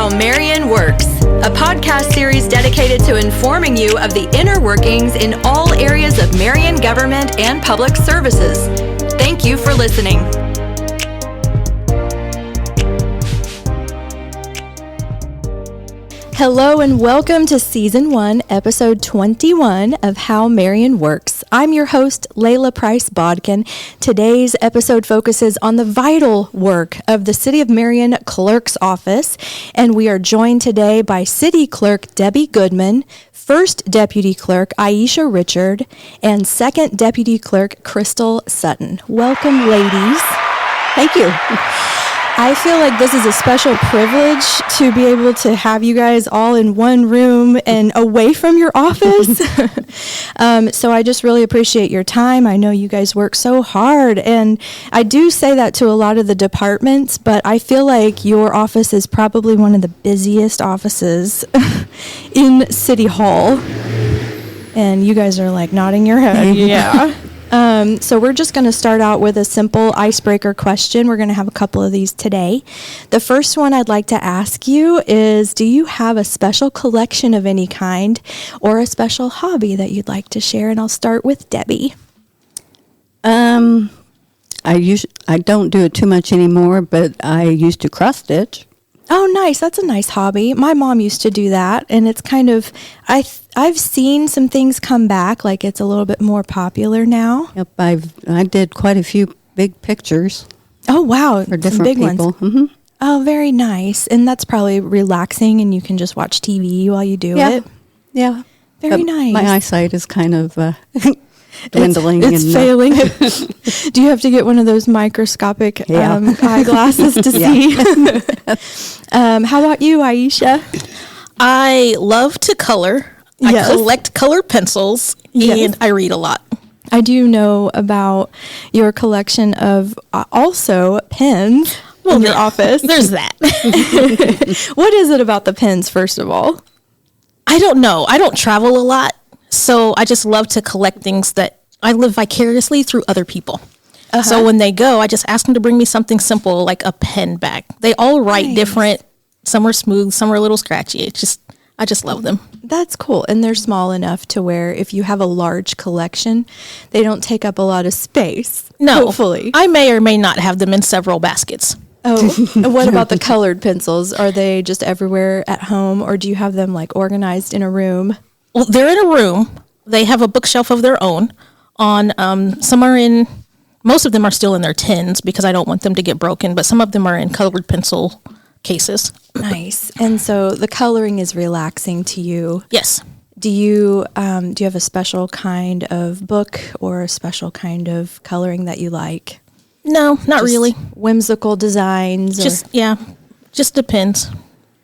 How Marion Works, a podcast series dedicated to informing you of the inner workings in all areas of Marion government and public services. Thank you for listening. Hello and welcome to Season 1, Episode 21 of How Marion Works. I'm your host, Layla Price-Bodkin. Today's episode focuses on the vital work of the City of Marion Clerk's Office, and we are joined today by City Clerk Debbie Goodman, First Deputy Clerk Aisha Richard, and Second Deputy Clerk Crystal Sutton. Welcome, ladies. Thank you. I feel like this is a special privilege to be able to have you guys all in one room and away from your office. So I just really appreciate your time. I know you guys work so hard, and I do say that to a lot of the departments, but I feel like your office is probably one of the busiest offices in City Hall. And you guys are like nodding your head. Yeah. So we're just going to start out with a simple icebreaker question. We're going to have a couple of these today. The first one I'd like to ask you is, do you have a special collection of any kind or a special hobby that you'd like to share? And I'll start with Debbie. I don't do it too much anymore, but I used to cross stitch. Oh, nice. That's a nice hobby. My mom used to do that, and it's kind of, I've seen some things come back, like it's a little bit more popular now. Yep, I did quite a few big pictures. Oh, wow. For different big people. Ones. Mm-hmm. Oh, very nice. And that's probably relaxing, and you can just watch TV while you do it. Yeah. Very nice. My eyesight is kind of dwindling. It's failing. Do you have to get one of those microscopic eyeglasses to see? How about you, Aisha? I love to color. Yes. I collect colored pencils, and I read a lot. I do know about your collection of also pens in your office. There's that. What is it about the pens, first of all? I don't know. I don't travel a lot, so I just love to collect things that I live vicariously through other people. Uh-huh. So when they go, I just ask them to bring me something simple like a pen back. They all write different. Some are smooth, some are a little scratchy. I just love them. That's cool. And they're small enough to where if you have a large collection, they don't take up a lot of space. No. Hopefully. I may or may not have them in several baskets. Oh, and what about the colored pencils? Are they just everywhere at home, or do you have them like organized in a room? Well, they're in a room. They have a bookshelf of their own. Most of them are still in their tins because I don't want them to get broken, but some of them are in colored pencil cases. Nice. And so the coloring is relaxing to you. Yes. Do you have a special kind of book or a special kind of coloring that you like? No, not really. Whimsical designs? Just depends.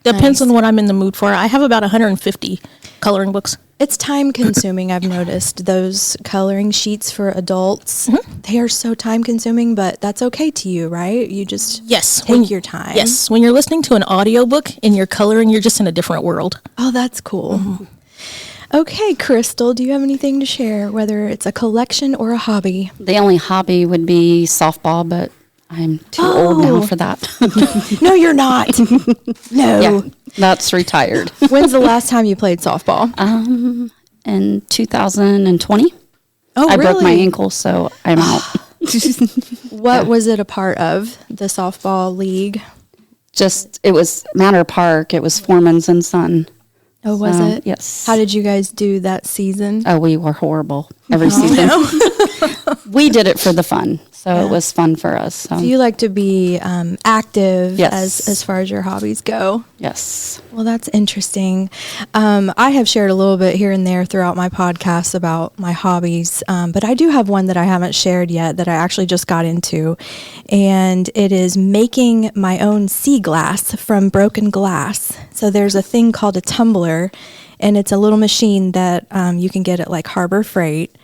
Depends on what I'm in the mood for. I have about 150 coloring books. It's time consuming. I've noticed those coloring sheets for adults. Mm-hmm. They are so time consuming, but that's okay to you, right? You just take your time. Yes. When you're listening to an audiobook and you're coloring, you're just in a different world. Oh, that's cool. Mm-hmm. Okay, Crystal, do you have anything to share, whether it's a collection or a hobby? The only hobby would be softball, but I'm too old now for that. No, you're not. No. Yeah, that's retired. When's the last time you played softball? In 2020. Oh, I really? broke my ankle, so I'm out. What was it a part of, the softball league? It was Manor Park. It was Foreman's and Son. Oh, was it? Yes. How did you guys do that season? Oh, we were horrible every season. No. We did it for the fun, so it was fun for us. So you like to be active yes. as far as your hobbies go? Yes. Well, that's interesting. I have shared a little bit here and there throughout my podcast about my hobbies, but I do have one that I haven't shared yet that I actually just got into, and it is making my own sea glass from broken glass. So there's a thing called a tumbler, and it's a little machine that you can get at like Harbor Freight.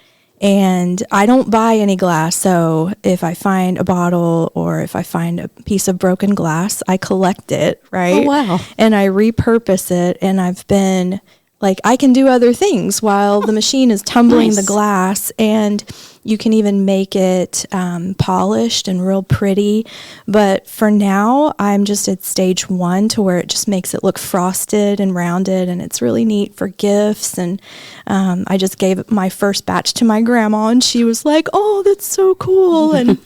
And I don't buy any glass, so if I find a bottle or if I find a piece of broken glass, I collect it, right? Oh, wow. And I repurpose it, and I've been, like, I can do other things while the machine is tumbling the glass, and You can even make it polished and real pretty. But for now, I'm just at stage 1 to where it just makes it look frosted and rounded, and it's really neat for gifts. And I just gave my first batch to my grandma, and she was like, "Oh, that's so cool." And,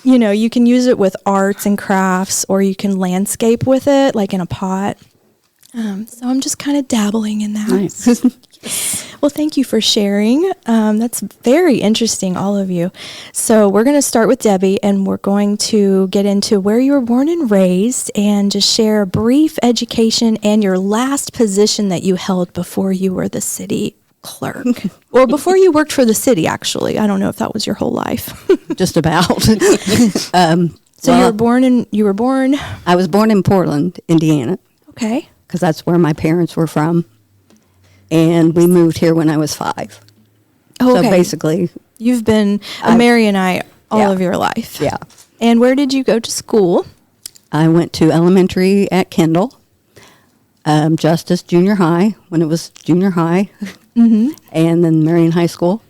you know, you can use it with arts and crafts, or you can landscape with it, like in a pot. So I'm just kind of dabbling in that. Nice. Well, thank you for sharing. That's very interesting, all of you. So we're going to start with Debbie, and we're going to get into where you were born and raised, and just share a brief education and your last position that you held before you were the city clerk, or before you worked for the city. Actually, I don't know if that was your whole life. Just about. So you were born. I was born in Portland, Indiana, Okay. because that's where my parents were from. And we moved here when I was 5. Oh, okay. So basically, You've been a Marion all Yeah. of your life. yeah. And where did you go to school? I went to elementary at Kendall, Justice Junior High, when it was junior high, and then Marion High School.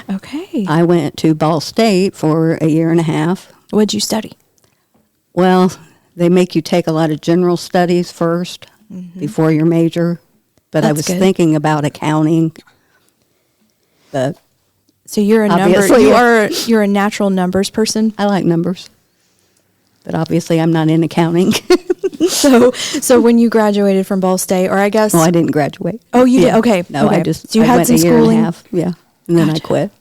Okay. I went to Ball State for a year and a half. What'd you study? Well, they make you take a lot of general studies first before your major. But I That's was good. thinking about accounting. But So you're a Obviously, you're a natural numbers person. I like numbers. But obviously, I'm not in accounting. So when you graduated from Ball State, or I guess Well, I didn't graduate. Oh, you did? Yeah. Okay. No, Okay. I just So you I had went some a year schooling? and a half. Yeah, and then I Gotcha. quit.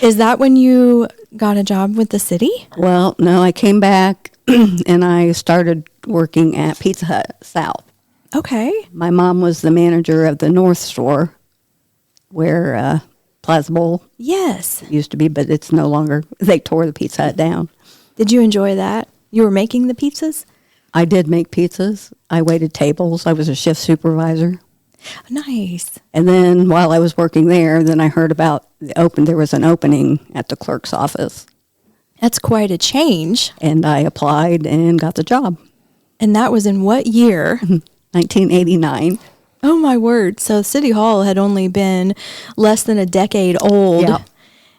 Is that when you got a job with the city? Well, no, I came back and I started working at Pizza Hut South. Okay. My mom was the manager of the North Store, where Plaza Bowl Yes. used to be, but it's no longer. They tore the Pizza Hut down. Did you enjoy that? You were making the pizzas? I did make pizzas. I waited tables. I was a shift supervisor. Nice. And then while I was working there, then I heard about there was an opening at the clerk's office. That's quite a change. And I applied and got the job. And that was in what year? 1989. Oh my word. So City Hall had only been less than a decade old. Yeah.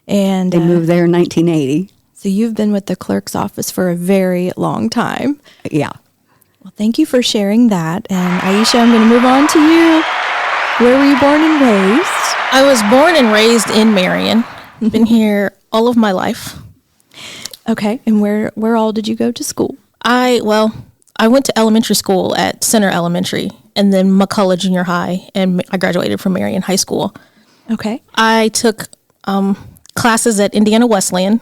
And They moved there in 1980. so you've been with the clerk's office for a very long time. Yeah. Well, thank you for sharing that. And Aisha, I'm going to move on to you. Where were you born and raised? I was born and raised in Marion. Been here all of my life. Okay. And where all did you go to school? I went to elementary school at Center Elementary, and then McCullough Junior High, and I graduated from Marion High School. Okay. I took classes at Indiana Wesleyan.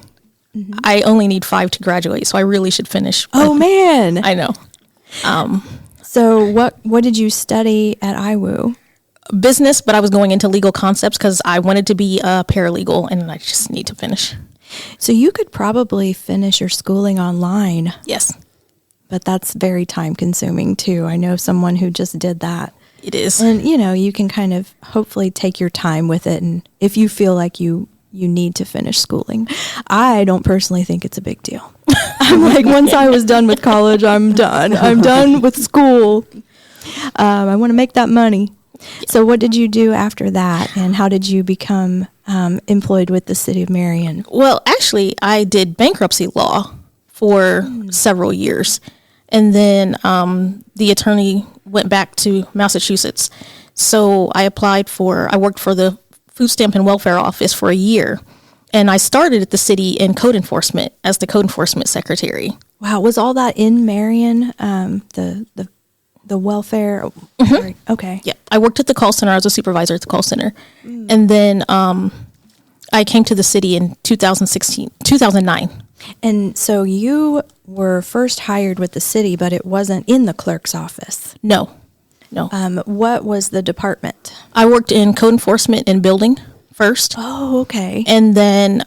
I only need 5 to graduate, so I really should finish. Oh, man. I know. So what did you study at IWU? Business, but I was going into legal concepts because I wanted to be a paralegal, and I just need to finish. So you could probably finish your schooling online, Yes, but that's very time consuming too. I know someone who just did that. it is. And, you can kind of hopefully take your time with it. And if you feel like you need to finish schooling, I don't personally think it's a big deal. I'm like, once I was done with college, I'm done. I'm done with school. I want to make that money. So what did you do after that? And how did you become employed with the city of Marion? Well, actually, I did bankruptcy law for several years. And then the attorney went back to Massachusetts. So I worked for the Food Stamp and Welfare Office for a year. And I started at the city in code enforcement as the code enforcement secretary. Wow, was all that in Marion? The welfare? Sorry. Okay. Yeah, I worked at the call center. I was a supervisor at the call center. And then I came to the city in 2009. And so you were first hired with the city, but it wasn't in the clerk's office. No. What was the department? I worked in code enforcement and building first. Oh, okay. And then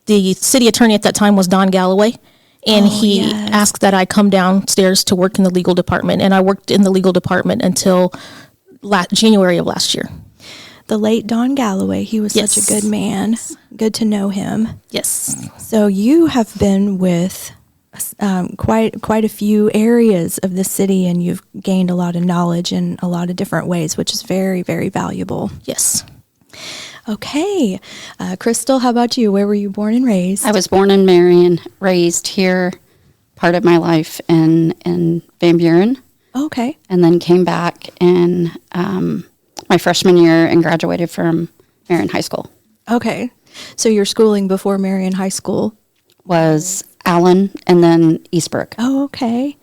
the city attorney at that time was Don Galloway. And he yes. asked that I come downstairs to work in the legal department. And I worked in the legal department until January of last year. The late Don Galloway, he was Yes. such a good man. Good to know him. Yes. So you have been with quite a few areas of the city, and you've gained a lot of knowledge in a lot of different ways, which is very, very valuable. Yes. Okay. Crystal, how about you? Where were you born and raised? I was born in Marion, raised here part of my life in Van Buren, Okay. and then came back in my freshman year and graduated from Marion High School. Okay. So your schooling before Marion High School? Was Allen and then Eastbrook. Oh, okay.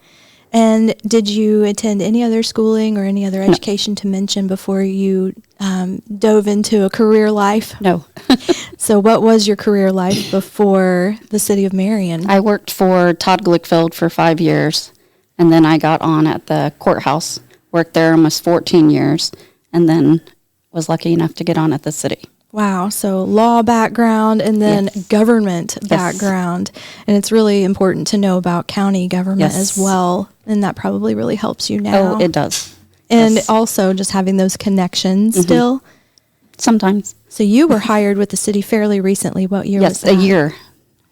And did you attend any other schooling or any other education to mention before you dove into a career life? No. So what was your career life before the city of Marion? I worked for Todd Glickfeld for 5 years, and then I got on at the courthouse, worked there almost 14 years, and then was lucky enough to get on at the city. Wow. So law background and then Yes. government Yes. background. And it's really important to know about county government Yes. as well. And that probably really helps you now. Oh, it does. And Yes. also just having those connections still. Sometimes. So you were hired with the city fairly recently. What year was Yes, that? a year.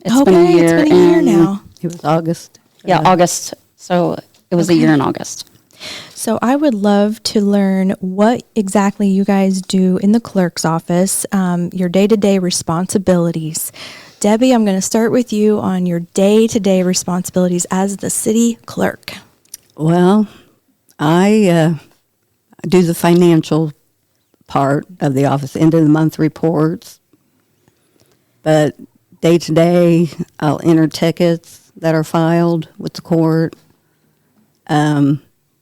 It's Okay, been a year. it's been a year and- now. It was August. Yeah, August. So it was a year in August. So I would love to learn what exactly you guys do in the clerk's office, your day-to-day responsibilities. Debbie, I'm going to start with you on your day-to-day responsibilities as the city clerk. Well, I do the financial part of the office, end of the month reports. But day to day, I'll enter tickets that are filed with the court,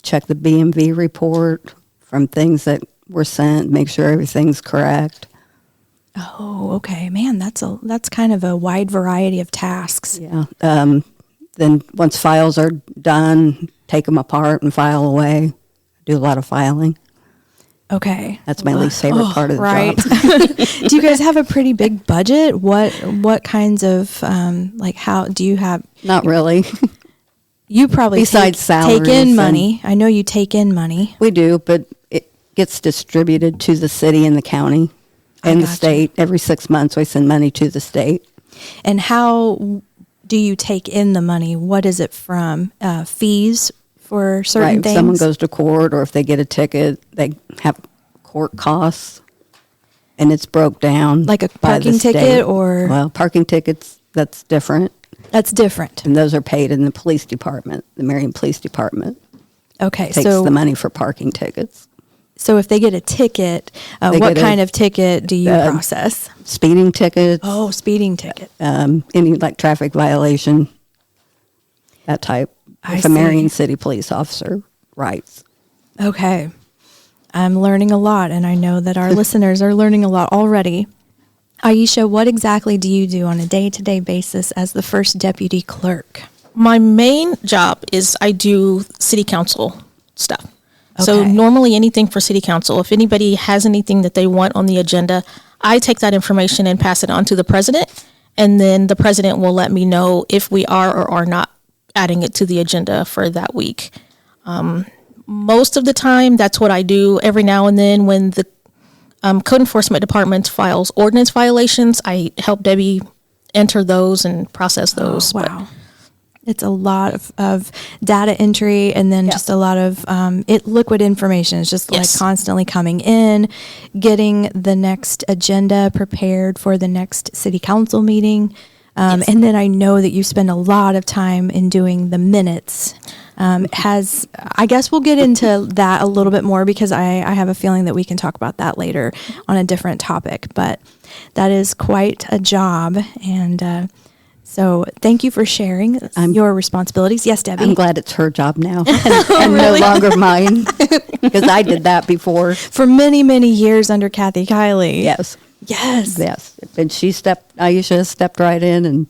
check the BMV report from things that were sent, make sure everything's correct. Oh, okay. Man, that's kind of a wide variety of tasks. Yeah. Then once files are done, take them apart and file away. Do a lot of filing. Okay. That's my least favorite part of the Right. job. Do you guys have a pretty big budget? What kinds of how do you have? Not really. You probably Besides take salaries in and- money. I know you take in money. We do, but it gets distributed to the city and the county and the gotcha. state. Every 6 months, we send money to the state. And how do you take in the money? What is it from? Fees for certain Right. If things? someone goes to court or if they get a ticket, they have court costs, and it's broke down. Like a by the parking ticket state. or- Well, parking tickets, that's different. That's different. And those are paid in the police department. The Marion Police Department Okay. takes So, the money for parking tickets. so if they get a ticket, They what get a- kind of ticket do you uh, process? Speeding tickets, Oh, speeding ticket. any like traffic violation, that type. I If a Marion see. City police officer writes. Okay. I'm learning a lot, and I know that our listeners are learning a lot already. Aisha, what exactly do you do on a day-to-day basis as the first deputy clerk? My main job is I do city council stuff. So Okay. normally anything for city council, if anybody has anything that they want on the agenda, I take that information and pass it on to the president. And then the president will let me know if we are or are not adding it to the agenda for that week. Most of the time, that's what I do. Every now and then when the code enforcement department files ordinance violations, I help Debbie enter those and process those. But Wow. It's a lot of data entry and then just a lot of liquid information. It's just Yes. like constantly coming in, getting the next agenda prepared for the next city council meeting. Yes. And then I know that you spend a lot of time in doing the minutes. I guess we'll get into that a little bit more because I have a feeling that we can talk about that later on a different topic. But that is quite a job. And so thank you for sharing your responsibilities. Yes, Debbie. I'm glad it's her job now and no longer mine because I did that before. For many, many years under Kathy Kiley. Yes. Yes. Yes. And Aisha stepped right in and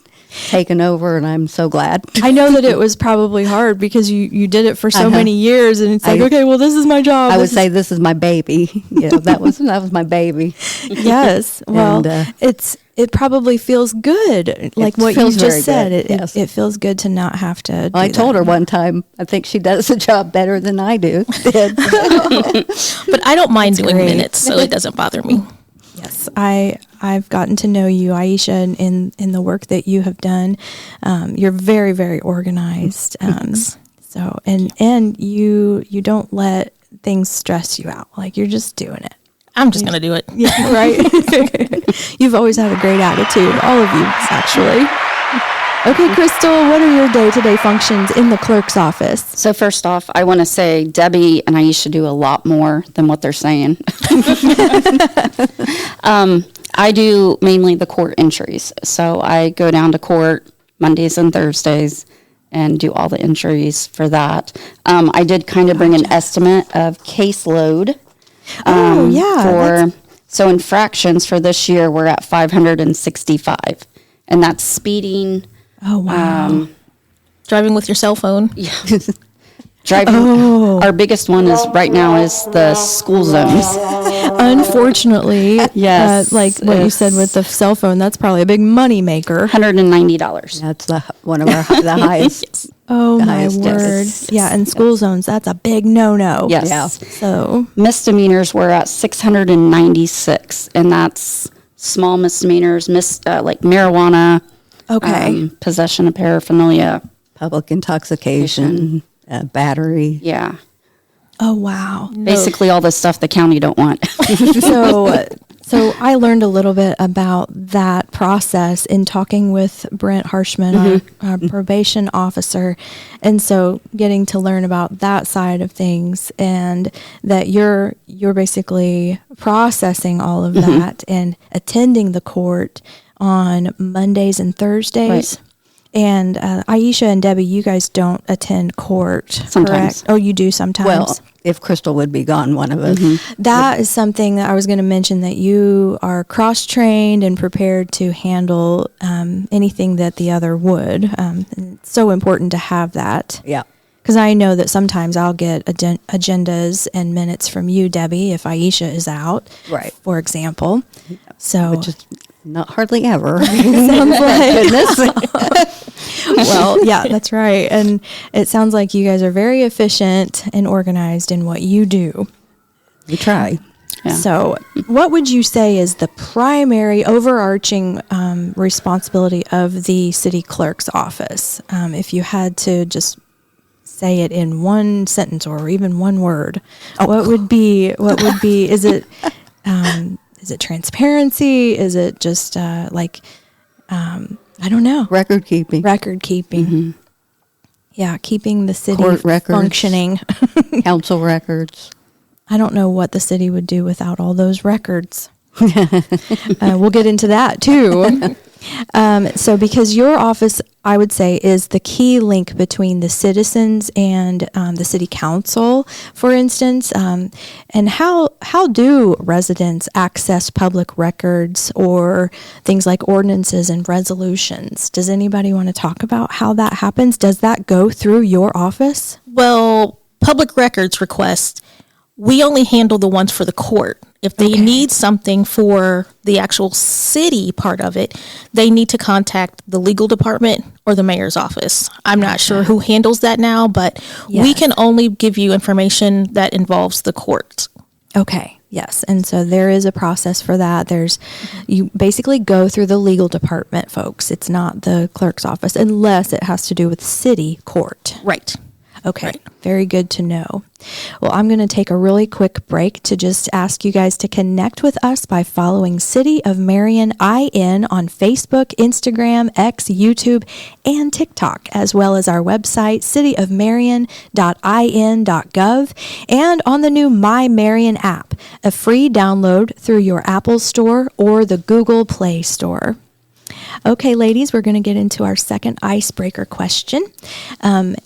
taken over, and I'm so glad. I know that it was probably hard because you did it for so Uh-huh. many years, and it's like, okay, well, this is my job. I would say this is my baby. Yeah, that was my baby. Yes. Well, And, it probably feels good, like what you feels just very said. good, It, yes. it feels good to not have to. I do told that. her one time, I think she does the job better than I do. But I don't mind doing great. minutes, so it doesn't bother me. Yes, I've gotten to know you, Aisha, in the work that you have done. You're very, very organized. So and you don't let things stress you out. Like you're just doing it. I'm just going to do it. Yeah, right. You've always had a great attitude, all of you, actually. Okay, Crystal, what are your day-to-day functions in the clerk's office? So first off, I want to say Debbie and Aisha do a lot more than what they're saying. I do mainly the court entries. So I go down to court Mondays and Thursdays and do all the entries for that. I did kind of bring an estimate of caseload. So infractions for this year, we're at 565. And that's speeding. Oh, wow. Driving with your cell phone. Driving. Our biggest one is right now is the school zones. Unfortunately, Yes, like what you said with the cell phone, that's probably a big money maker. $190. That's one of the highest. Yes. Oh, The my highest word. is. Yeah, in school zones, that's a big no-no. Yes. Yeah. So, Misdemeanors were at 696, and that's small misdemeanors, like marijuana, okay. possession of paraphernalia. Public intoxication, battery. Yeah. Oh, wow. Basically all the stuff the county don't want. So I learned a little bit about that process in talking with Brent Harshman, our probation officer. And so getting to learn about that side of things, and that you're basically processing all of that and attending the court on Mondays and Thursdays. Right. And Aisha and Debbie, you guys don't attend court, Sometimes. correct? Oh, you do sometimes? Well, if Crystal would be gone, one of us. That is something that I was going to mention, that you are cross-trained and prepared to handle anything that the other would. And it's so important to have that. Yeah. Because I know that sometimes I'll get agendas and minutes from you, Debbie, if Aisha is out, Right. for example. So, Which is not hardly ever. sounds like well, yeah, that's right. And it sounds like you guys are very efficient and organized in what you do. We try. Yeah. So, what would you say is the primary overarching responsibility of the city clerk's office? If you had to just say it in one sentence or even one word, what would be? Is it transparency? Is it just I don't know. Record keeping. Record keeping. Yeah, keeping the city Court records. functioning. Council records. I don't know what the city would do without all those records. We'll get into that too. So because your office, I would say, is the key link between the citizens and the city council, for instance, and how do residents access public records or things like ordinances and resolutions? Does anybody want to talk about how that happens? Does that go through your office? Well, public records requests, we only handle the ones for the court. If they need something for the actual city part of it, they need to contact the legal department or the mayor's office. I'm not sure who handles that now, but we Yes. can only give you information that involves the court. Okay. Yes. And so there is a process for that. You basically go through the legal department, folks. It's not the clerk's office unless it has to do with city court. Right. Okay. Right. Very good to know. Well, I'm going to take a really quick break to just ask you guys to connect with us by following City of Marion IN on Facebook, Instagram, X, YouTube, and TikTok, as well as our website, cityofmarion.in.gov, and on the new My Marion app, a free download through your Apple Store or the Google Play Store. Okay, ladies, we're going to get into our second icebreaker question.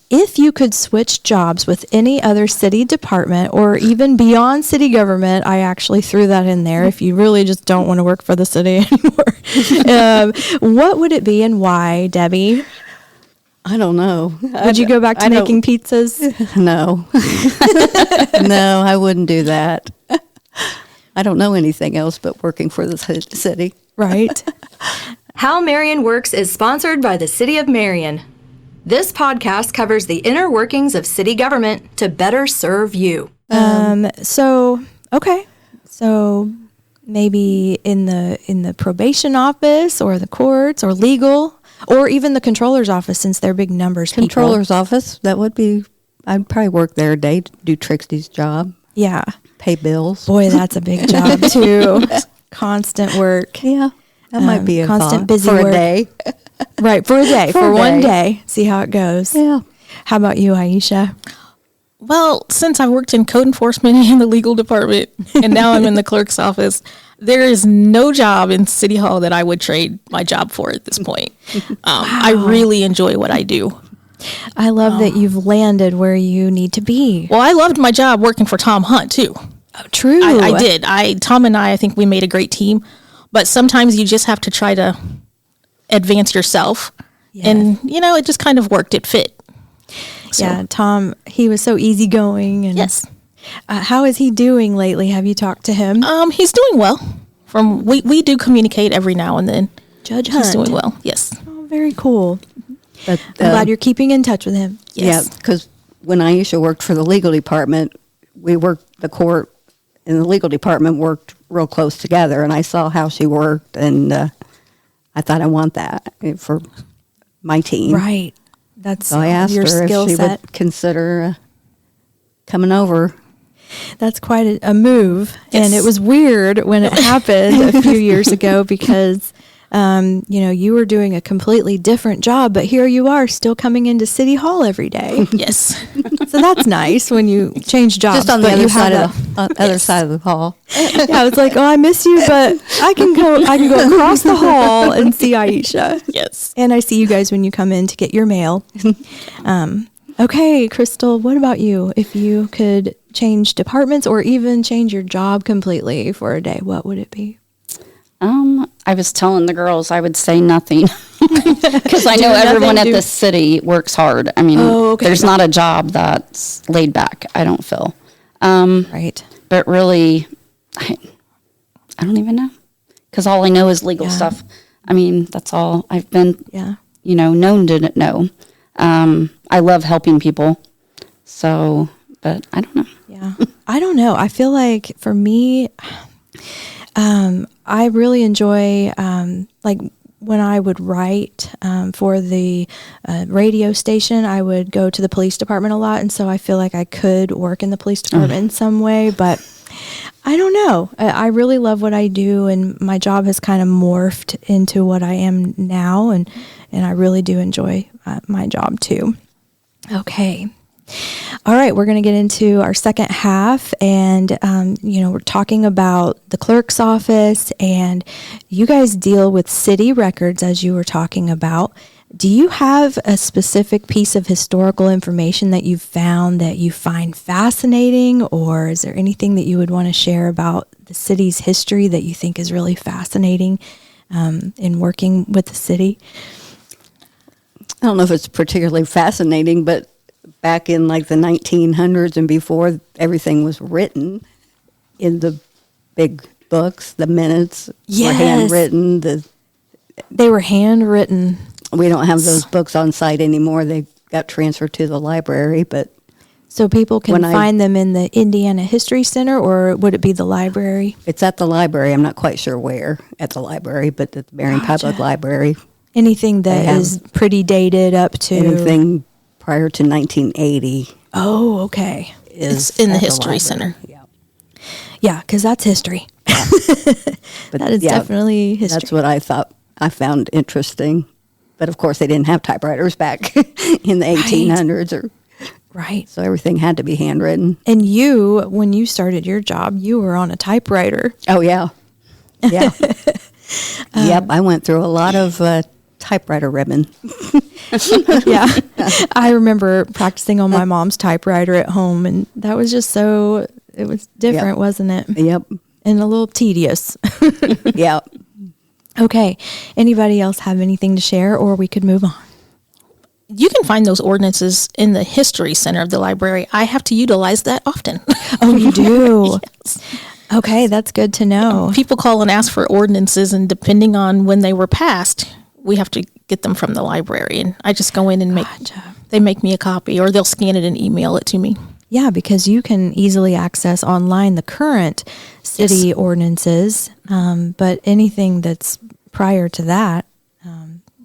If you could switch jobs with any other city department or even beyond city government, I actually threw that in there if you really just don't want to work for the city anymore, what would it be and why, Debbie? I don't know. Would you go back to making pizzas? No. No, I wouldn't do that. I don't know anything else but working for the city. Right. How Marion Works is sponsored by the City of Marion. This podcast covers the inner workings of city government to better serve you. So maybe in the probation office or the courts or legal or even the controller's office, since they're big numbers people. Controller's office, that would be, I'd probably work there a day to do Trixie's job. Yeah. pay bills. Boy, that's a big job too. Constant work. Yeah, that might be a constant thought busy for work. a day. Right, for a day, For for a one day. day. See how it goes. Yeah. How about you, Aisha? Well, since I worked in code enforcement and the legal department, and now I'm in the clerk's office, there is no job in City Hall that I would trade my job for at this point. I really enjoy what I do. I love that you've landed where you need to be. Well, I loved my job working for Tom Hunt too. Oh, true. I did. Tom and I think we made a great team, but sometimes you just have to try to advance yourself. Yes. And, it just kind of worked. It fit. So, Yeah, Tom, he was so easygoing. And yes. How is he doing lately? Have you talked to him? He's doing well. We do communicate every now and then. Judge Hunt. He's doing well. Yes. Oh, very cool. But, I'm glad you're keeping in touch with him. Yes. Yeah, because when Aisha worked for the legal department, the court and the legal department worked real close together, and I saw how she worked, and I thought I want that for my team. Right. That's So I asked your her skill if she set. would consider coming over. That's quite a move. Yes. And it was weird when it happened a few years ago because, you were doing a completely different job, but here you are still coming into City Hall every day. Yes. So that's nice when you change jobs. Just on the but you other side have of the other side of the hall. yeah, I was like, oh, I miss you, but I can go across the hall and see Aisha. Yes. And I see you guys when you come in to get your mail. Okay, Crystal, what about you? If you could change departments or even change your job completely for a day, what would it be? I was telling the girls I would say nothing because I know everyone at the city works hard. I mean, there's not a job that's laid back, I don't feel. Right. But really, I don't even know because all I know is legal stuff. I mean, that's all I've been, known to know. I love helping people. So, but I don't know. Yeah. I don't know. I feel like for me, I really enjoy, like when I would write for the radio station, I would go to the police department a lot. And so I feel like I could work in the police department in some way, but I don't know. I really love what I do, and my job has kind of morphed into what I am now, and I really do enjoy my job too. Okay. All right, we're going to get into our second half, and we're talking about the clerk's office, and you guys deal with city records, as you were talking about. Do you have a specific piece of historical information that you've found that you find fascinating, or is there anything that you would want to share about the city's history that you think is really fascinating in working with the city? I don't know if it's particularly fascinating, but back in like the 1900s and before, everything was written in the big books. The minutes were handwritten. They were handwritten. We don't have those books on site anymore. They got transferred to the library, but So people can find them in the Indiana History Center, or would it be the library? it's at the library. I'm not quite sure where at the library, but at the Marion Public Library. Anything that is pretty dated up to... Anything prior to 1980 Oh, okay. is It's in the at History library. Center. Yeah. Yeah, because that's history. But That is definitely history. That's what I found interesting. But of course, they didn't have typewriters back in the 1800s, Right. so everything had to be handwritten. And you, when you started your job, you were on a typewriter. Oh yeah, yeah, yep. I went through a lot of typewriter ribbon. Yeah. I remember practicing on my mom's typewriter at home, and that was just so, it was different, wasn't it? Yep, And a little tedious. yep. Okay. Anybody else have anything to share, or we could move on? You can find those ordinances in the History Center of the library. I have to utilize that often. Oh, you do? Yes. Okay, that's good to know. People call and ask for ordinances, and depending on when they were passed, we have to get them from the library. And I just go in and they make me a copy, or they'll scan it and email it to me. Yeah, because you can easily access online the current city ordinances, but anything that's prior to that,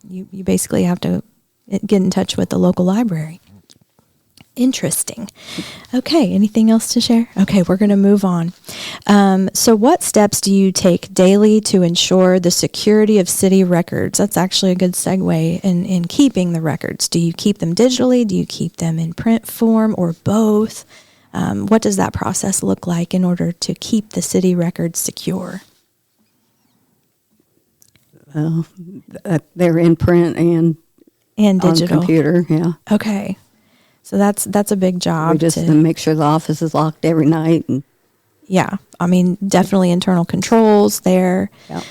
you basically have to get in touch with the local library. Interesting. Okay, anything else to share? Okay, we're going to move on. So what steps do you take daily to ensure the security of city records? That's actually a good segue in keeping the records. Do you keep them digitally? Do you keep them in print form or both? What does that process look like in order to keep the city records secure? Well, they're in print and digital. on computer, yeah. Okay. So that's a big job. We just make sure the office is locked every night. And yeah, I mean, definitely internal controls there. yeah.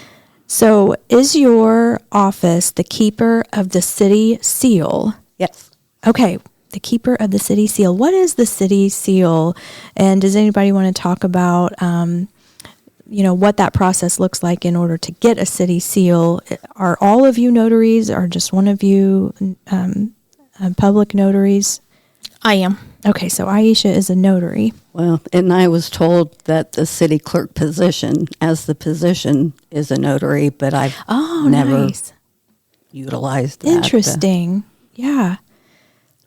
So is your office the keeper of the city seal? Yes. Okay, the keeper of the city seal. What is the city seal? And does anybody want to talk about, what that process looks like in order to get a city seal? Are all of you notaries or just one of you public notaries? I am. Okay, so Aisha is a notary. Well, and I was told that the city clerk position, as the position, is a notary, but I've never nice. utilized that. Interesting. Yeah.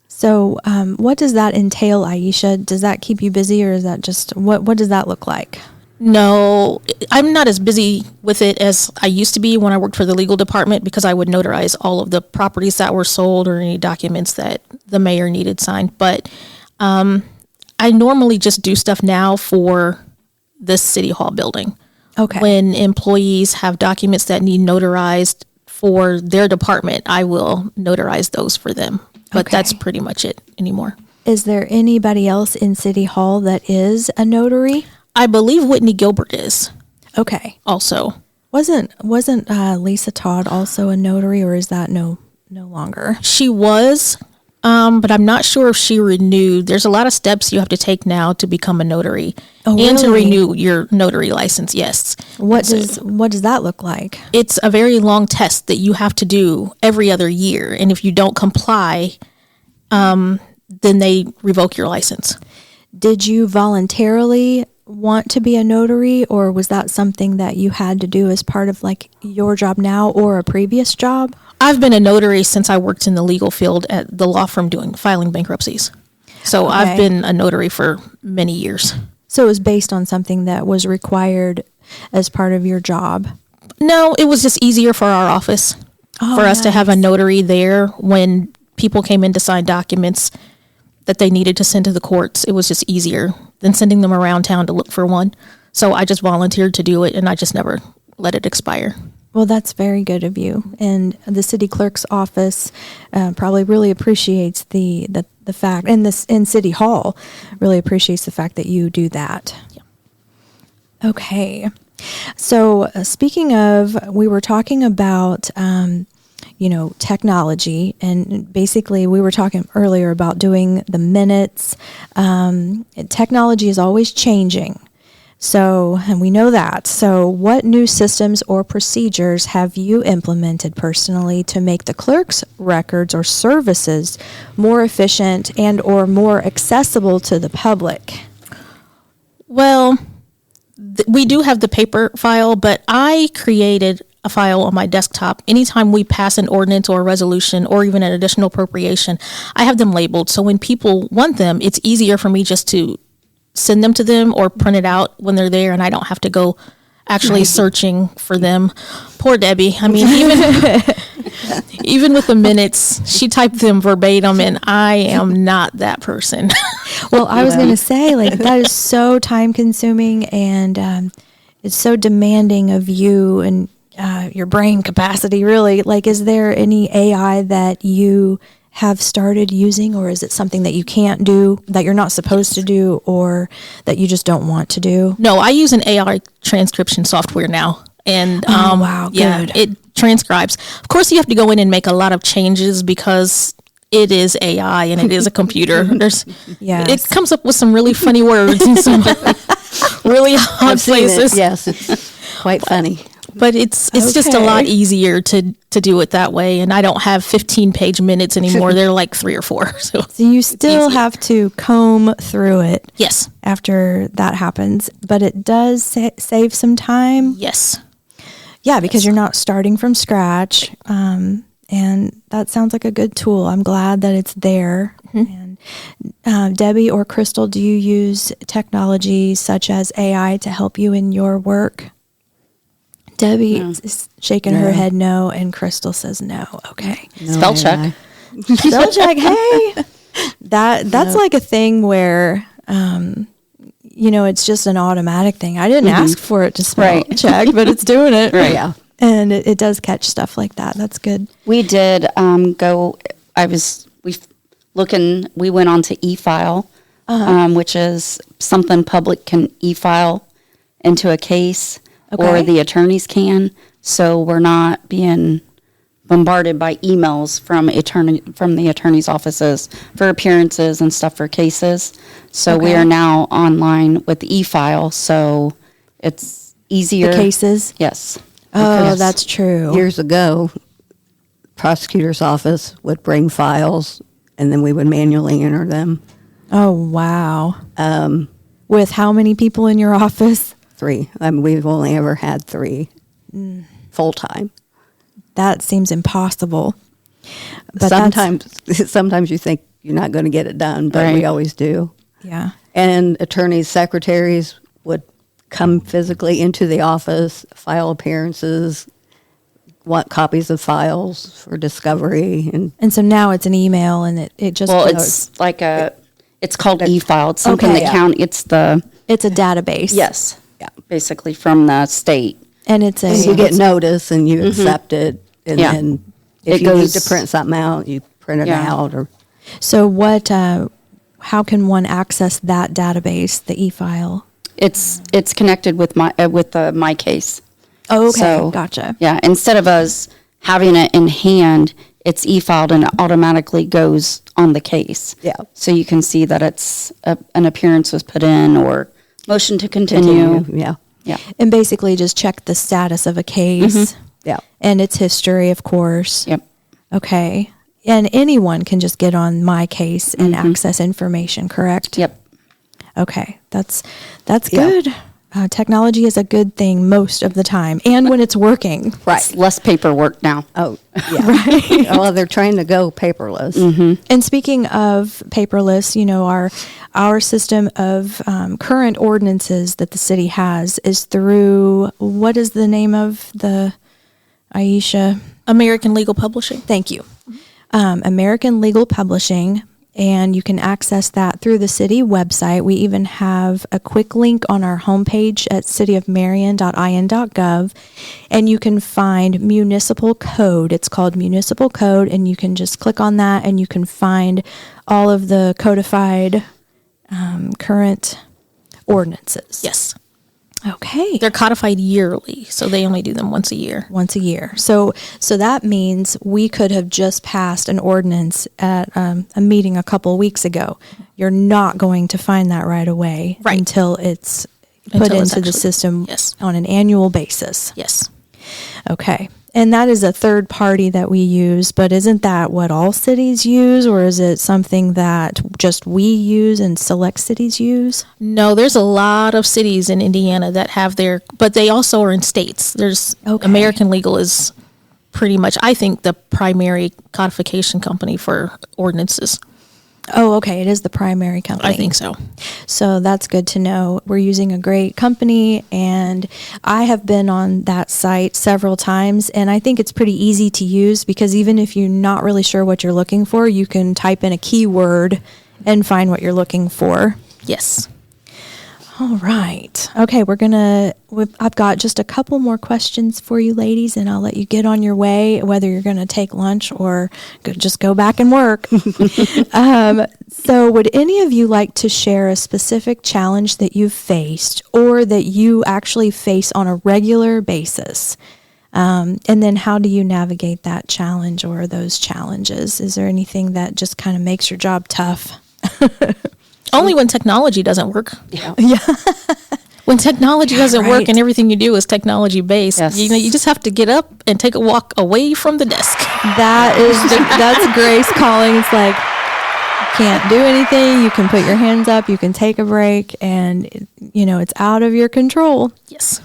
So what does that entail, Aisha? Does that keep you busy, or is that just, what does that look like? No, I'm not as busy with it as I used to be when I worked for the legal department, because I would notarize all of the properties that were sold or any documents that the mayor needed signed. But I normally just do stuff now for the city hall building. Okay. When employees have documents that need notarized for their department, I will notarize those for them. But Okay. that's pretty much it anymore. Is there anybody else in City Hall that is a notary? I believe Whitney Gilbert is Okay. also. Wasn't Lisa Todd also a notary, or is that no longer? She was, but I'm not sure if she renewed. There's a lot of steps you have to take now to become a notary, Oh, and to really? renew your notary license. Yes. What does that look like? It's a very long test that you have to do every other year, and if you don't comply, then they revoke your license. Did you voluntarily want to be a notary, or was that something that you had to do as part of like your job now or a previous job? I've been a notary since I worked in the legal field at the law firm filing bankruptcies. So Okay. I've been a notary for many years. So it was based on something that was required as part of your job. No, it was just easier for our office Oh, for us to have a nice. notary there when people came in to sign documents that they needed to send to the courts. It was just easier than sending them around town to look for one. So I just volunteered to do it, and I just never let it expire. Well, that's very good of you. And the city clerk's office probably really appreciates the fact, and this in City Hall really appreciates the fact that you do that. Yeah. Okay. So speaking of, we were talking about, technology, and basically we were talking earlier about doing the minutes. Technology is always changing. So, and we know that. So what new systems or procedures have you implemented personally to make the clerk's records or services more efficient and or more accessible to the public? Well, we do have the paper file, but I created a file on my desktop. Anytime we pass an ordinance or a resolution or even an additional appropriation, I have them labeled. So when people want them, it's easier for me just to send them to them or print it out when they're there, and I don't have to go actually searching for them. Poor Debbie. I mean, even with the minutes, she typed them verbatim, and I am not that person. Well, I was going to say, like, that is so time consuming, and it's so demanding of you and your brain capacity, really. Like, is there any AI that you have started using, or is it something that you can't do, that you're not supposed to do, or that you just don't want to do? No, I use an AI transcription software now. And wow, yeah, good. it transcribes. Of course, you have to go in and make a lot of changes because it is AI and it is a computer. Yes. It comes up with some really funny words and some really odd I've seen places. it. Yes, it's quite funny. But it's just a lot Okay. easier to do it that way. And I don't have 15-page minutes anymore. They're like 3 or 4. So So you still easier. have to comb through it yes, after that happens, but it does save some time. yes. Yeah, because you're not starting from scratch. And that sounds like a good tool. I'm glad that it's there. And Debbie or Crystal, do you use technology such as AI to help you in your work? Debbie is shaking her head no, and Crystal says no. Okay. No Spell AI. check. Spell check. Hey, that's like a thing where, it's just an automatic thing. I didn't ask for it to spell check, but it's doing it. Right. Yeah. And it does catch stuff like that. That's good. We did we went on to e-file, which is something public can e-file into a case or Okay. the attorneys can. So we're not being bombarded by emails from the attorney's offices for appearances and stuff for cases. So we Okay. are now online with the e-file. So it's easier. The cases. Yes. Oh, Because that's true. Years ago, prosecutor's office would bring files, and then we would manually enter them. Oh, wow. With how many people in your office? 3. We've only ever had 3 full time. That seems impossible. But that's- Sometimes you think you're not going to get it done, but we Right. always do. yeah. And attorneys, secretaries would come physically into the office, file appearances, want copies of files for discovery, and And so now it's an email, and it just Well, goes. it's called e-file. It's something Okay. the county, It's a database. Yes. Yeah. Basically from the state. And it's a. you get notice and you accept it, and Yeah. then if It you need goes- to print something out, you print it Yeah. out. Or So what? How can one access that database, the e-file? It's connected with my case. Oh, okay, So, gotcha. Yeah. Instead of us having it in hand, it's e-filed and it automatically goes on the case. Yeah. So you can see that it's an appearance was put in or motion to continue. Yeah. Yeah. And basically just check the status of a case Yeah. and its history, of course. Yep. Okay. And anyone can just get on my case and access information, correct? Yep. Okay. That's Yeah. good. Technology is a good thing most of the time, and when it's working. It's less paperwork now. Oh, yeah. Right. Well, they're trying to go paperless. And speaking of paperless, our system of current ordinances that the city has is through, what is the name of the, Aisha? American Legal Publishing. Thank you. American Legal Publishing, and you can access that through the city website. We even have a quick link on our homepage at cityofmarion.in.gov, and you can find municipal code. It's called municipal code, and you can just click on that, and you can find all of the codified current ordinances. Yes. Okay. They're codified yearly, so they only do them once a year. Once a year. So that means we could have just passed an ordinance at a meeting a couple of weeks ago. You're not going to find that right away Right. until it's put Until it's into the actually- system yes. on an annual basis. Yes. Okay. And that is a third party that we use, but isn't that what all cities use, or is it something that just we use and select cities use? No, there's a lot of cities in Indiana that have but they also are in states. There's Okay. American Legal is pretty much, I think, the primary codification company for ordinances. Oh, okay. It is the primary company. I think so. So that's good to know. We're using a great company, and I have been on that site several times, and I think it's pretty easy to use because even if you're not really sure what you're looking for, you can type in a keyword and find what you're looking for. Yes. All right. Okay, I've got just a couple more questions for you ladies, and I'll let you get on your way, whether you're going to take lunch or just go back and work. So would any of you like to share a specific challenge that you've faced or that you actually face on a regular basis? And then how do you navigate that challenge or those challenges? Is there anything that just kind of makes your job tough? Only when technology doesn't work. Yeah. When technology doesn't Right. work and everything you do is technology based, Yes. you just have to get up and take a walk away from the desk. That's Grace calling. It's like, you can't do anything. You can put your hands up. You can take a break, and it's out of your control. Yes.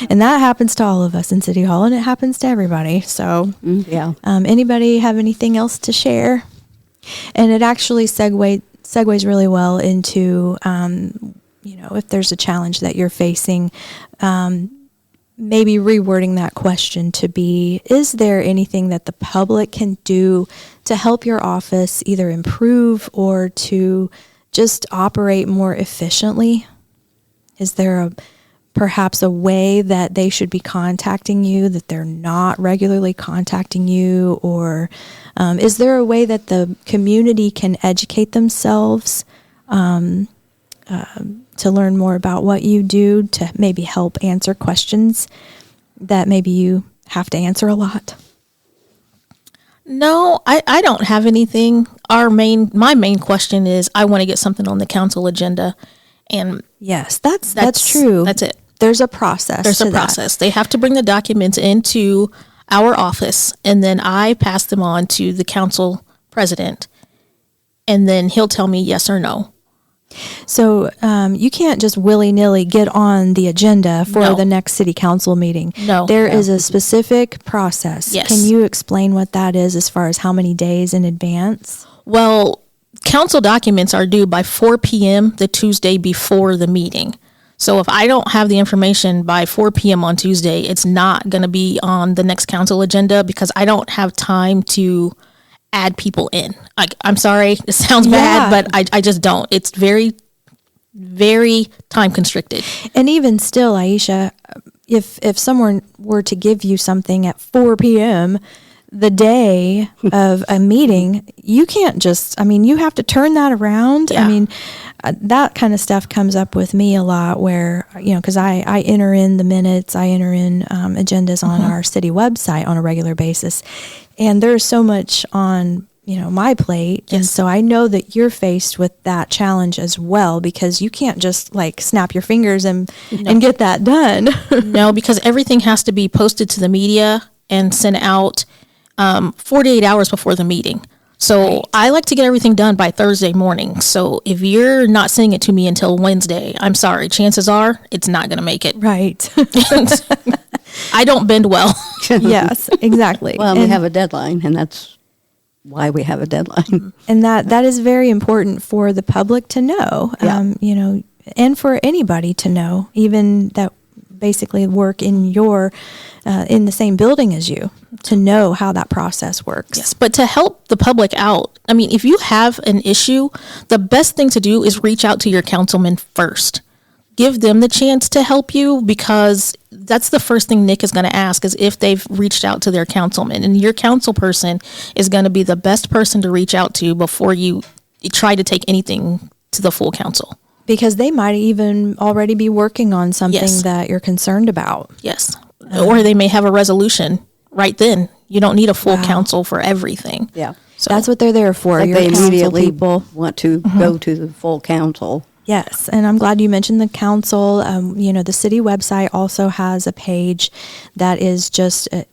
And that happens to all of us in City Hall, and it happens to everybody. So, Yeah. Anybody have anything else to share? And it actually segues really well into, if there's a challenge that you're facing, maybe rewording that question to be, is there anything that the public can do to help your office either improve or to just operate more efficiently? Is there perhaps a way that they should be contacting you that they're not regularly contacting you? Or is there a way that the community can educate themselves to learn more about what you do to maybe help answer questions that maybe you have to answer a lot? No, I don't have anything. My main question is I want to get something on the council agenda, and Yes, that's true. That's it. There's a process. There's a process. They have to bring the documents into our office, and then I pass them on to the council president, and then he'll tell me yes or no. So you can't just willy-nilly get on the agenda for No. the next city council meeting. No. There is a specific process. Yes. Can you explain what that is as far as how many days in advance? Well, council documents are due by 4 p.m. the Tuesday before the meeting. So if I don't have the information by 4 p.m. on Tuesday, it's not going to be on the next council agenda because I don't have time to add people in. I'm sorry, it sounds Yeah. bad, but I just don't. It's very, very time constricted. And even still, Aisha, if someone were to give you something at 4 p.m. the day of a meeting, you can't just, you have to turn that around. Yeah. That kind of stuff comes up with me a lot where, because I enter in the minutes, I enter in agendas on our city website on a regular basis. And there's so much on, my plate. And so I know that you're faced with that challenge as well, because you can't just snap your fingers and get that done. No, because everything has to be posted to the media and sent out 48 hours before the meeting. So I like to get everything done by Thursday morning. So if you're not sending it to me until Wednesday, I'm sorry. Chances are it's not going to make it. Right. I don't bend well. Yes, exactly. Well, we have a deadline, and that's why we have a deadline. And that is very important for the public to know, Yeah. And for anybody to know, even that basically work in in the same building as you, to know how that process works. Yes, but to help the public out, if you have an issue, the best thing to do is reach out to your councilman first. Give them the chance to help you, because that's the first thing Nick is going to ask, is if they've reached out to their councilman. And your council person is going to be the best person to reach out to before you try to take anything to the full council. Because they might even already be working on something Yes. that you're concerned about. Yes. Or they may have a resolution right then. You don't need a full council for everything. Yeah. So That's what they're there for. Like your they council immediately people. want to go to the full council. Yes, and I'm glad you mentioned the council. The city website also has a page that is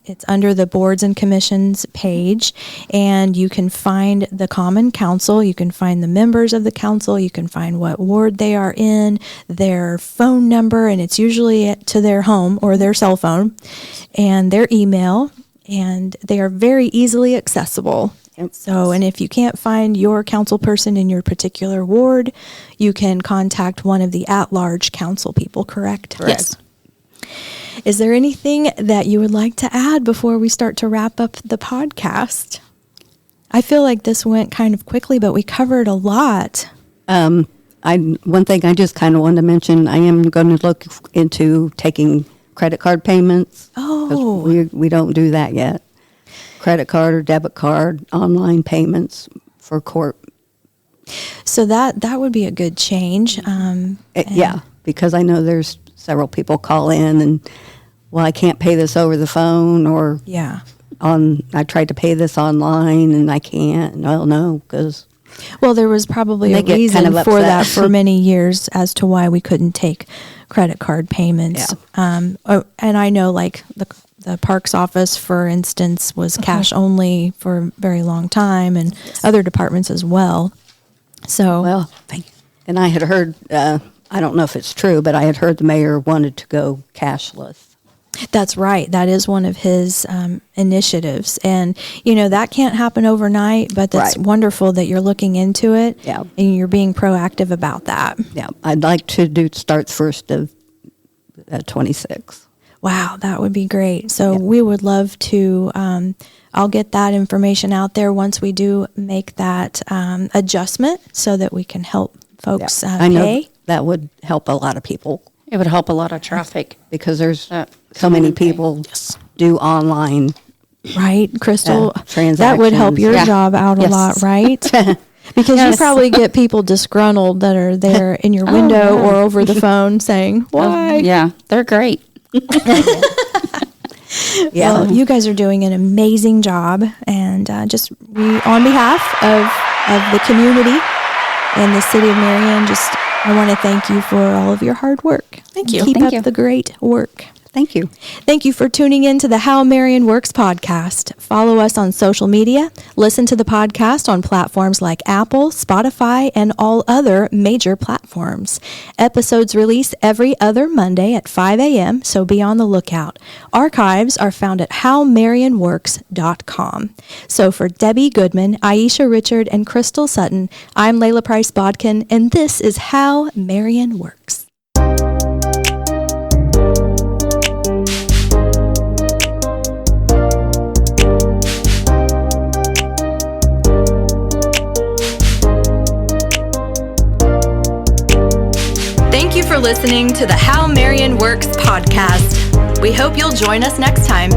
it's under the boards and commissions page, and you can find the common council, you can find the members of the council, you can find what ward they are in, their phone number, and it's usually to their home or their cell phone, and their email, and they are very easily accessible. Yep. So, and if you can't find your council person in your particular ward, you can contact one of the at-large council people, correct? Yes. Is there anything that you would like to add before we start to wrap up the podcast? I feel like this went kind of quickly, but we covered a lot. One thing I just kind of wanted to mention, I am going to look into taking credit card payments. 'Cause Oh. we don't do that yet. Credit card or debit card, online payments for court. So that would be a good change. Yeah, because I know there's several people call in and, well, I can't pay this over the phone, or Yeah. I tried to pay this online and I can't. Well, no, because Well, there was probably a They get reason kind of for upset. that for many years as to why we couldn't take credit card payments. And I know, like the parks office, for instance, was cash only for a very long time, and other departments as well. So, well, and I had heard, I don't know if it's true, but I had heard the mayor wanted to go cashless. That's right. That is one of his initiatives. And, that can't happen overnight, but that's Right. wonderful that you're looking into it. Yeah. And you're being proactive about that. Yeah, I'd like to start first of 26. Wow, that would be great. So we would love to, I'll get that information out there once we do make that adjustment so that we can help folks I know pay. that would help a lot of people It would help a lot of traffic. because there's That so many community. people do online. Right, Crystal? Yeah, that would help transactions. your Yeah. job out a Yes. lot, right? Because you probably get people disgruntled that are there in your window or over the phone saying, why? Yeah, they're great. Yeah. Well, you guys are doing an amazing job, and on behalf of the community and the city of Marion, I want to thank you for all of your hard work. Thank you. Keep Thank up you. the great work. Thank you. Thank you for tuning in to the How Marion Works podcast. Follow us on social media. Listen to the podcast on platforms like Apple, Spotify, and all other major platforms. Episodes release every other Monday at 5 a.m., so be on the lookout. Archives are found at howmarionworks.com. So for Debbie Goodman, Aisha Richard, and Crystal Sutton, I'm Layla Price-Bodkin, and this is How Marion Works. Thank you for listening to the How Marion Works podcast. We hope you'll join us next time.